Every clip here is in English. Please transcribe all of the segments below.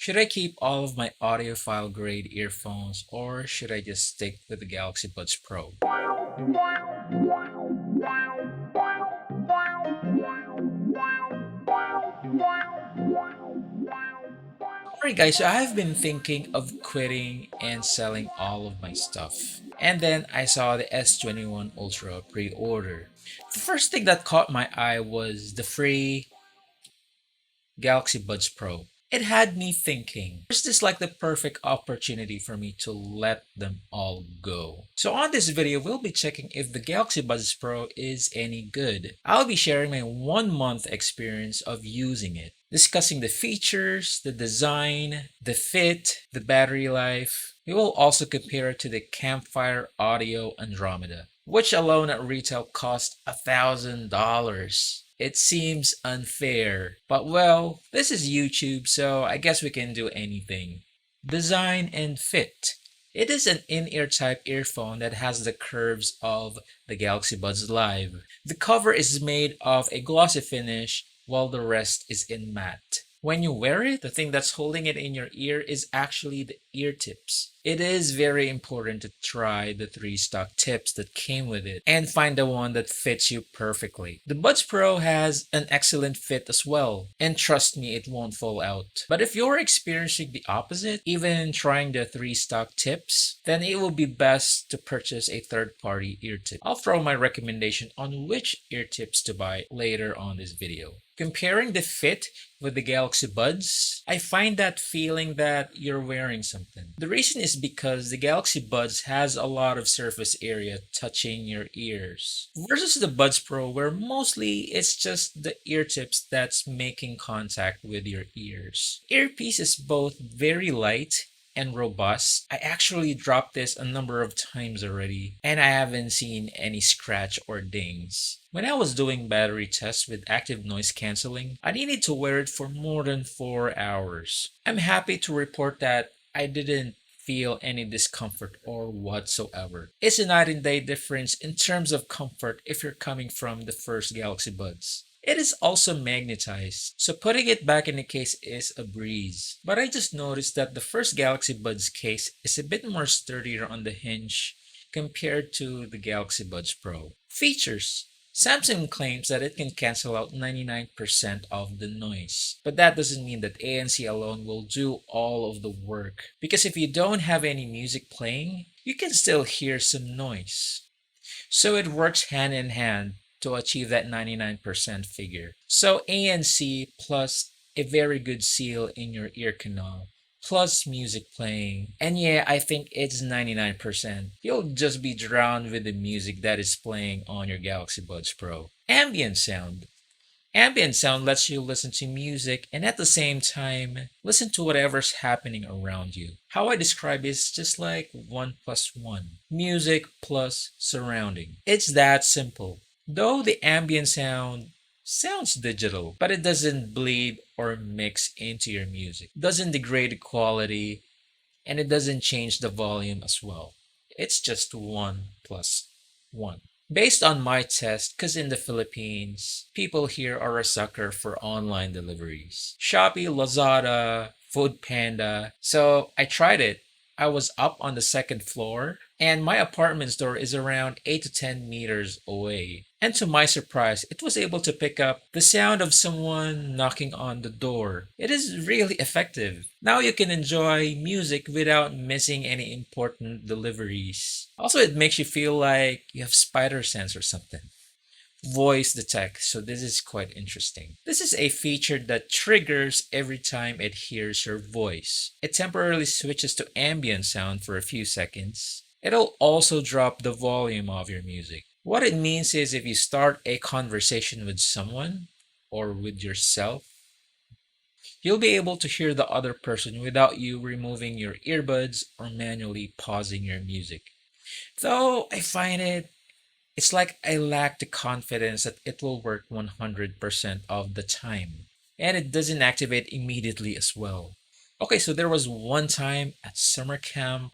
Should I keep all of my audiophile grade earphones or should I just stick with the Galaxy Buds Pro? Alright guys, so I've been thinking of quitting and selling all of my stuff. And then I saw the S21 Ultra pre-order. The first thing that caught my eye was the free Galaxy Buds Pro. It had me thinking, is this like the perfect opportunity for me to let them all go? So on this video, we'll be checking if the Galaxy Buds Pro is any good. I'll be sharing my 1 month experience of using it, discussing the features, the design, the fit, the battery life. We will also compare it to the Campfire Audio Andromeda, which alone at retail cost $1,000. It seems unfair, but well, this is YouTube, so I guess we can do anything. Design and fit. It is an in-ear type earphone that has the curves of the Galaxy Buds Live. The cover is made of a glossy finish while the rest is in matte. When you wear it, the thing that's holding it in your ear is actually the ear tips. It is very important to try the 3 stock tips that came with it and find the one that fits you perfectly. The Buds Pro has an excellent fit as well, and trust me, it won't fall out. But if you're experiencing the opposite, even trying the 3 stock tips, then it will be best to purchase a third-party ear tip. I'll throw my recommendation on which ear tips to buy later on this video. Comparing the fit with the Galaxy Buds, I find that feeling that you're wearing something. The reason is because the Galaxy Buds has a lot of surface area touching your ears, versus the Buds Pro where mostly it's just the ear tips that's making contact with your ears. Earpiece is both very light and robust. I actually dropped this a number of times already, and I haven't seen any scratch or dings. When I was doing battery tests with active noise cancelling, I needed to wear it for more than 4 hours. I'm happy to report that I didn't feel any discomfort or whatsoever. It's a night and day difference in terms of comfort if you're coming from the first Galaxy Buds. It is also magnetized, so putting it back in the case is a breeze. But I just noticed that the first Galaxy Buds case is a bit more sturdier on the hinge compared to the Galaxy Buds Pro. Features. Samsung claims that it can cancel out 99% of the noise, but that doesn't mean that ANC alone will do all of the work, because if you don't have any music playing, you can still hear some noise. So it works hand in hand to achieve that 99% figure. So ANC plus a very good seal in your ear canal, plus music playing, and yeah, I think it's 99%. You'll just be drowned with the music that is playing on your Galaxy Buds Pro. Ambient Sound. Ambient Sound lets you listen to music and at the same time, listen to whatever's happening around you. How I describe it is just like 1 plus 1. Music plus surrounding. It's that simple. Though the ambient sound sounds digital, but it doesn't bleed or mix into your music. It doesn't degrade the quality, and it doesn't change the volume as well. It's just 1 plus 1. Based on my test, because in the Philippines, people here are a sucker for online deliveries. Shopee, Lazada, Foodpanda. So I tried it. I was up on the 2nd floor, and my apartment store is around 8 to 10 meters away. And to my surprise, it was able to pick up the sound of someone knocking on the door. It is really effective. Now you can enjoy music without missing any important deliveries. Also, it makes you feel like you have spider sense or something. Voice detect, so this is quite interesting. This is a feature that triggers every time it hears your voice. It temporarily switches to ambient sound for a few seconds. It'll also drop the volume of your music. What it means is if you start a conversation with someone or with yourself, you'll be able to hear the other person without you removing your earbuds or manually pausing your music. Though I find it's like I lack the confidence that it will work 100% of the time. And it doesn't activate immediately as well. Okay, so there was one time at summer camp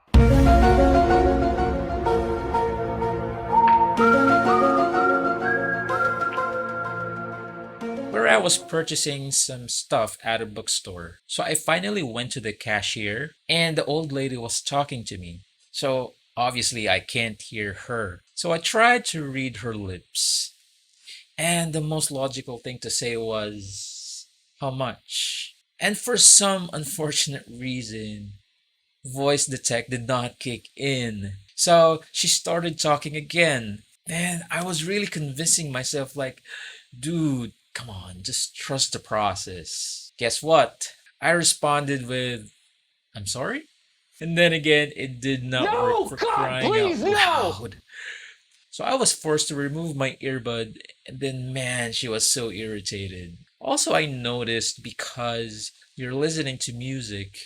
where I was purchasing some stuff at a bookstore. So I finally went to the cashier and the old lady was talking to me. So obviously I can't hear her. So I tried to read her lips. And the most logical thing to say was, how much? And for some unfortunate reason, voice detect did not kick in. So she started talking again. And I was really convincing myself, like, dude, come on, just trust the process. Guess what? I responded with, I'm sorry? And then again, it did not work No, for God, crying out please, no! loud. So I was forced to remove my earbud, and then man, she was so irritated. Also, I noticed because you're listening to music,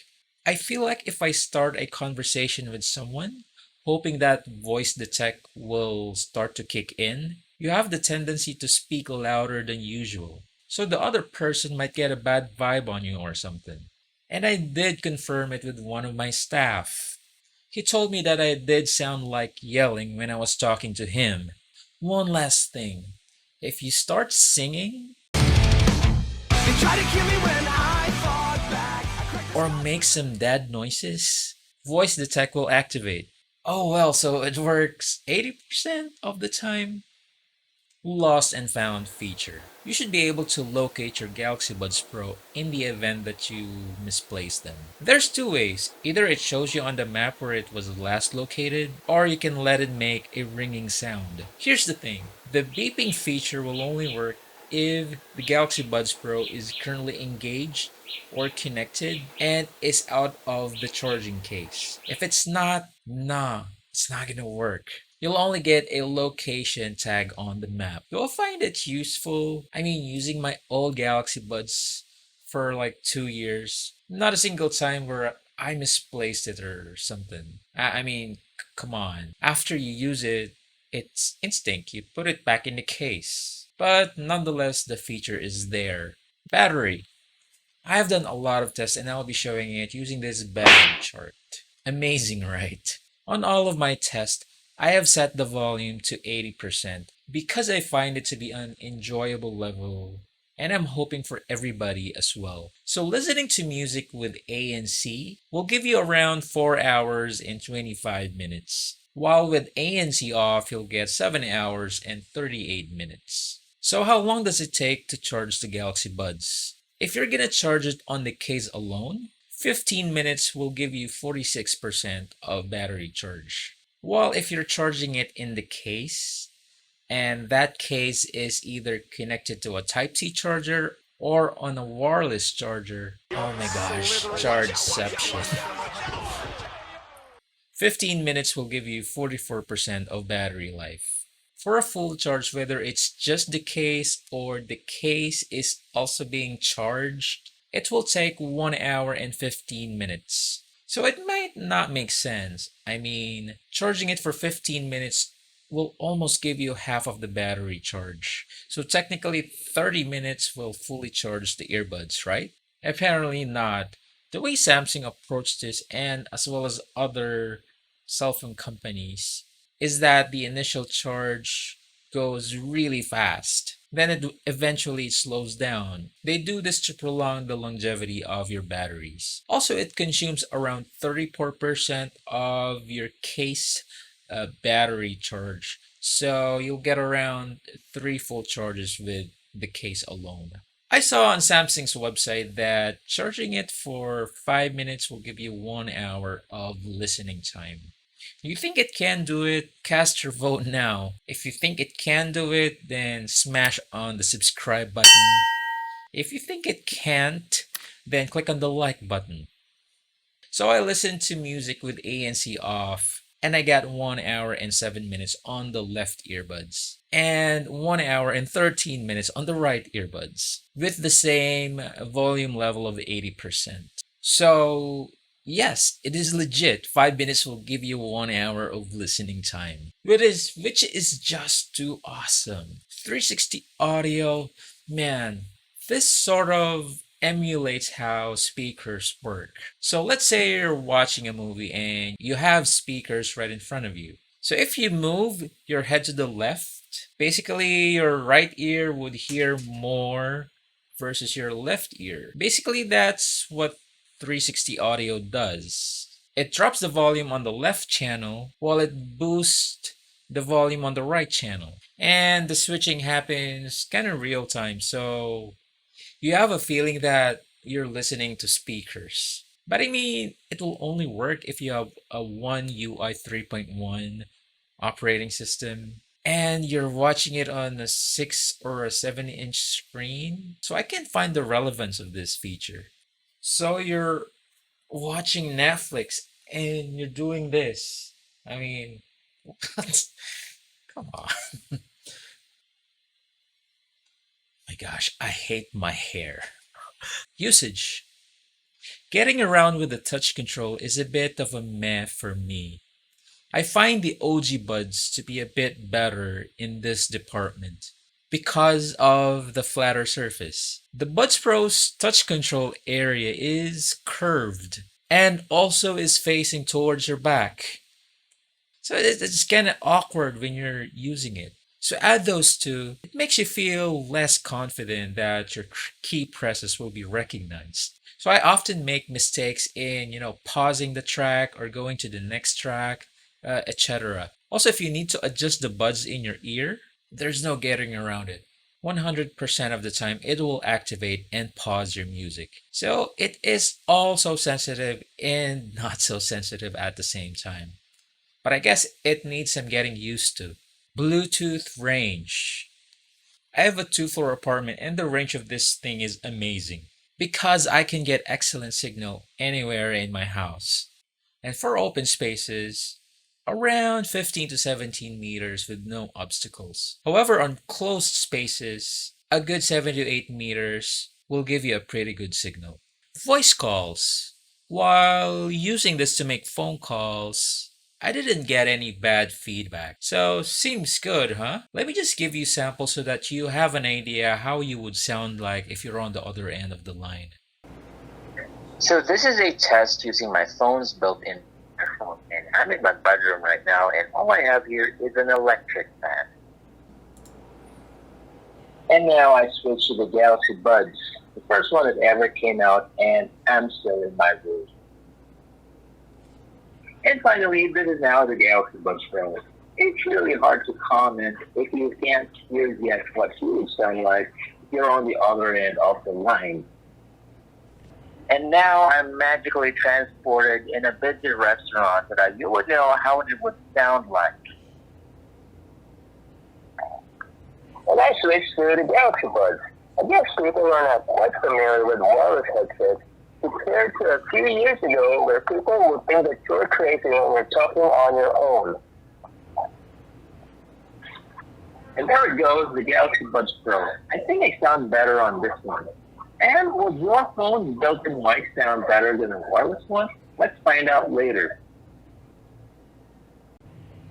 I feel like if I start a conversation with someone, hoping that voice detect will start to kick in, you have the tendency to speak louder than usual. So the other person might get a bad vibe on you or something. And I did confirm it with one of my staff. He told me that I did sound like yelling when I was talking to him. One last thing. If you start singing They try to kill me when I fought back. or make some dad noises, voice detect will activate. Oh well, so it works 80% of the time. Lost and found feature. You should be able to locate your Galaxy Buds Pro in the event that you misplace them. There's two ways. Either it shows you on the map where it was last located, or you can let it make a ringing sound. Here's the thing. The beeping feature will only work if the Galaxy Buds Pro is currently engaged or connected and is out of the charging case. If it's not, nah, it's not gonna work. You'll only get a location tag on the map. Do I find it useful? I mean, using my old Galaxy Buds for like 2 years, not a single time where I misplaced it or something. I mean, come on. After you use it, it's instinct. You put it back in the case. But nonetheless, the feature is there. Battery. I have done a lot of tests and I'll be showing it using this battery chart. Amazing, right? On all of my tests, I have set the volume to 80% because I find it to be an enjoyable level and I'm hoping for everybody as well. So listening to music with ANC will give you around 4 hours and 25 minutes. While with ANC off, you'll get 7 hours and 38 minutes. So how long does it take to charge the Galaxy Buds? If you're gonna charge it on the case alone, 15 minutes will give you 46% of battery charge. While if you're charging it in the case, and that case is either connected to a Type-C charger or on a wireless charger, oh my gosh, chargeception. 15 minutes will give you 44% of battery life. For a full charge, whether it's just the case or the case is also being charged, it will take 1 hour and 15 minutes. So it might not make sense. I mean, charging it for 15 minutes will almost give you half of the battery charge. So technically 30 minutes will fully charge the earbuds, right? Apparently not. The way Samsung approached this and as well as other cell phone companies is that the initial charge goes really fast. Then it eventually slows down. They do this to prolong the longevity of your batteries. Also, it consumes around 34% of your case battery charge. So you'll get around 3 full charges with the case alone. I saw on Samsung's website that charging it for 5 minutes will give you 1 hour of listening time. You think it can do it? Cast your vote now. If you think it can do it, then smash on the subscribe button. If you think it can't, then click on the like button. So I listened to music with ANC off, and I got 1 hour and 7 minutes on the left earbuds, and 1 hour and 13 minutes on the right earbuds, with the same volume level of 80%. So yes, it is legit. 5 minutes will give you 1 hour of listening time, which is just too awesome. 360 audio, man, this sort of emulates how speakers work. So let's say you're watching a movie and you have speakers right in front of you. So if you move your head to the left, basically your right ear would hear more versus your left ear. Basically, that's what 360 audio does. It drops the volume on the left channel while it boosts the volume on the right channel. And the switching happens kind of real time, so you have a feeling that you're listening to speakers. But I mean, it will only work if you have a One UI 3.1 operating system and you're watching it on a 6 or a 7-inch screen. So I can't find the relevance of this feature. So you're watching Netflix and you're doing this. I mean, what? Come on. My gosh, I hate my hair. Usage. Getting around with the touch control is a bit of a meh for me. I find the OG buds to be a bit better in this department because of the flatter surface. The Buds Pro's touch control area is curved and also is facing towards your back. So it's kind of awkward when you're using it. So add those two, it makes you feel less confident that your key presses will be recognized. So I often make mistakes in, pausing the track or going to the next track, etc. Also, if you need to adjust the buds in your ear, there's no getting around it. 100% of the time, it will activate and pause your music. So it is also sensitive and not so sensitive at the same time. But I guess it needs some getting used to. Bluetooth range. I have a 2-floor apartment and the range of this thing is amazing because I can get excellent signal anywhere in my house. And for open spaces, around 15 to 17 meters with no obstacles. However, on closed spaces, a good 7 to 8 meters will give you a pretty good signal. Voice calls. While using this to make phone calls, I didn't get any bad feedback. So, seems good, huh? Let me just give you samples so that you have an idea how you would sound like if you're on the other end of the line. So this is a test using my phone's built-in microphone, and I'm in my bedroom right now, and all I have here is an electric fan. And now I switch to the Galaxy Buds, the first one that ever came out, and I'm still in my room. And finally, this is now the Galaxy Buds Pro. It's really hard to comment if you can't hear yet what you would sound like if you're on the other end of the line. And now I'm magically transported in a busy restaurant that you would know how it would sound like. And I switched to the Galaxy Buds. I guess people are not quite familiar with wireless headsets compared to a few years ago where people would think that you're crazy when you're talking on your own. And there it goes, the Galaxy Buds Pro. I think I sound better on this one. And would your phone's built-in mic sound better than a wireless one? Let's find out later.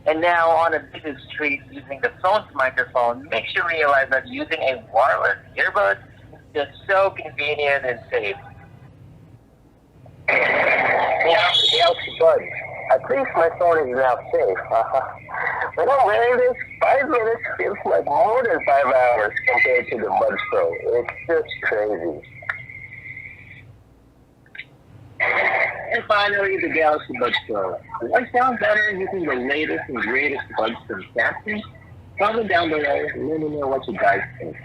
And now on a busy street, using the phone's microphone makes you realize that using a wireless earbud is just so convenient and safe. Yeah, the Galaxy Buds. At least my phone is now safe. When I'm wearing this, 5 minutes feels like more than 5 hours compared to the Buds Pro. It's just crazy. And finally, the Galaxy Buds Pro. Does I sound better using the latest and greatest buds from Samsung? Comment down below and let me know what you guys think.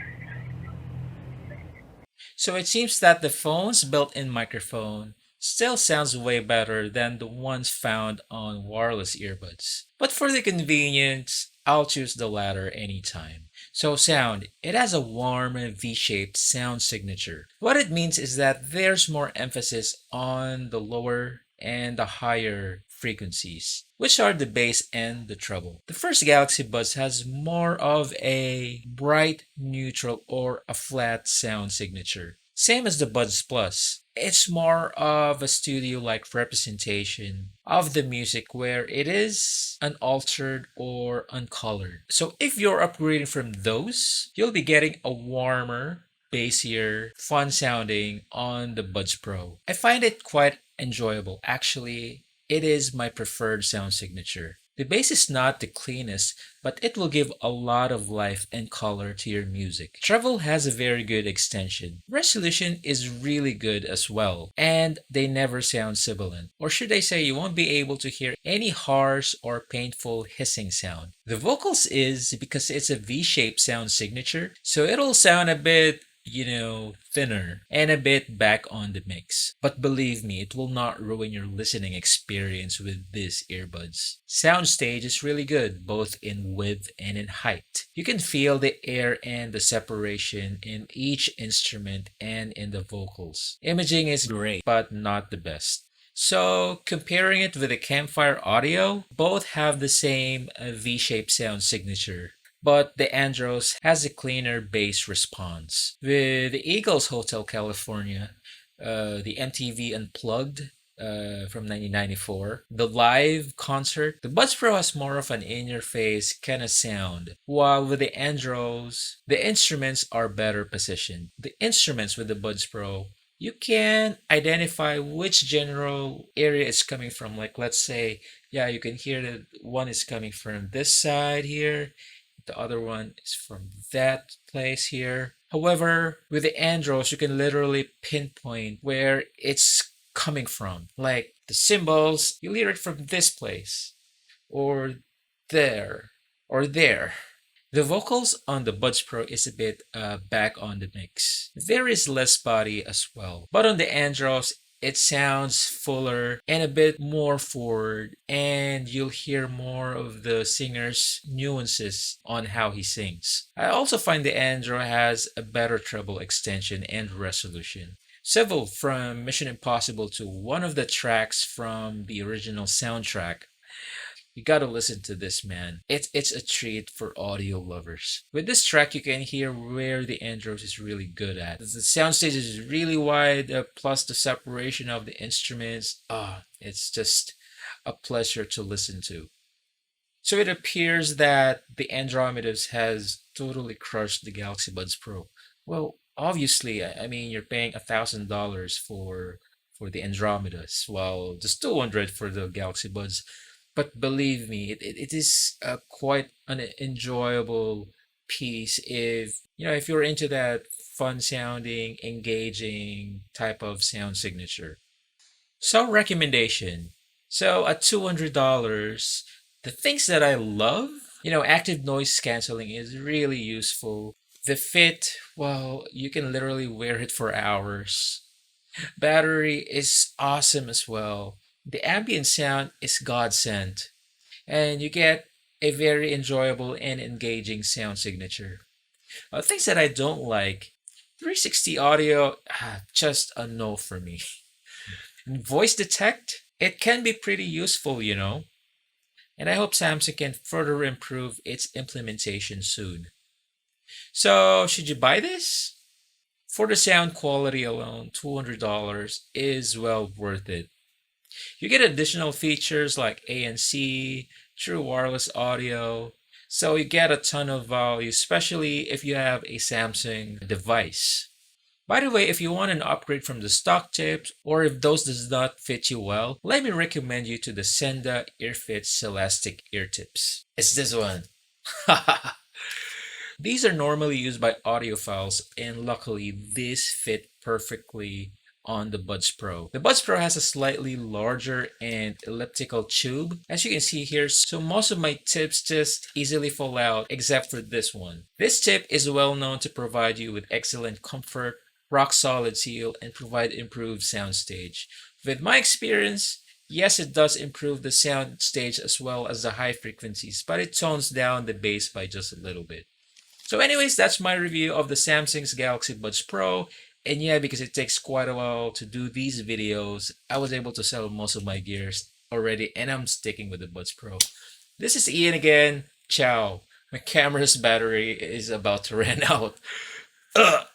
So it seems that the phone's built-in microphone still sounds way better than the ones found on wireless earbuds. But for the convenience, I'll choose the latter anytime. So sound, it has a warm V-shaped sound signature. What it means is that there's more emphasis on the lower and the higher frequencies, which are the bass and the treble. The first Galaxy Buds has more of a bright, neutral, or a flat sound signature. Same as the Buds Plus. It's more of a studio-like representation of the music where it is unaltered or uncolored. So if you're upgrading from those, you'll be getting a warmer, bassier, fun sounding on the Buds Pro. I find it quite enjoyable. Actually, it is my preferred sound signature. The bass is not the cleanest, but it will give a lot of life and color to your music. Treble has a very good extension. Resolution is really good as well, and they never sound sibilant. Or should I say, you won't be able to hear any harsh or painful hissing sound. The vocals is because it's a V-shaped sound signature, so it'll sound a bit thinner and a bit back on the mix. But believe me, it will not ruin your listening experience with these earbuds. Soundstage is really good, both in width and in height. You can feel the air and the separation in each instrument and in the vocals. Imaging is great, but not the best. So, comparing it with the Campfire Audio, both have the same V-shaped sound signature, but the Andros has a cleaner bass response. With the Eagles Hotel California, the MTV Unplugged from 1994, the live concert, the Buds Pro has more of an in-your-face kind of sound, while with the Andros, the instruments are better positioned. The instruments with the Buds Pro, you can identify which general area it's coming from. Like, let's say, yeah, you can hear that one is coming from this side here, the other one is from that place here. However, with the Andros, you can literally pinpoint where it's coming from. Like the cymbals, you'll hear it from this place, or there, or there. The vocals on the Buds Pro is a bit back on the mix. There is less body as well. But on the Andros, it sounds fuller and a bit more forward, and you'll hear more of the singer's nuances on how he sings. I also find the Andro has a better treble extension and resolution. Several from Mission Impossible to one of the tracks from the original soundtrack. You gotta listen to this, man. It's a treat for audio lovers. With this track, you can hear where the Andros is really good at. The soundstage is really wide, plus the separation of the instruments. It's just a pleasure to listen to. So it appears that the Andromedas has totally crushed the Galaxy Buds Pro. Well, obviously, I mean, you're paying $1,000 for the Andromedas, while just 200 for the Galaxy Buds. But believe me, it is quite an enjoyable piece if you're into that fun sounding, engaging type of sound signature. So recommendation. So at $200, the things that I love, active noise canceling is really useful. The fit, well, you can literally wear it for hours. Battery is awesome as well. The ambient sound is godsend, and you get a very enjoyable and engaging sound signature. Things that I don't like, 360 audio, just a no for me. And voice detect, it can be pretty useful, and I hope Samsung can further improve its implementation soon. So, should you buy this? For the sound quality alone, $200 is well worth it. You get additional features like ANC, true wireless audio, so you get a ton of value, especially if you have a Samsung device. By the way, if you want an upgrade from the stock tips, or if those does not fit you well, let me recommend you to the SednaEarfit XELASTEC Eartips. It's this one. These are normally used by audiophiles, and luckily these fit perfectly on the Buds Pro. The Buds Pro has a slightly larger and elliptical tube, as you can see here, so most of my tips just easily fall out except for this one. This tip is well known to provide you with excellent comfort, rock solid seal, and provide improved soundstage. With my experience, yes, it does improve the soundstage as well as the high frequencies, but it tones down the bass by just a little bit. So anyways, that's my review of the Samsung's Galaxy Buds Pro. And yeah, because it takes quite a while to do these videos, I was able to sell most of my gears already, and I'm sticking with the Buds Pro. This is Ian again. Ciao. My camera's battery is about to run out. Ugh.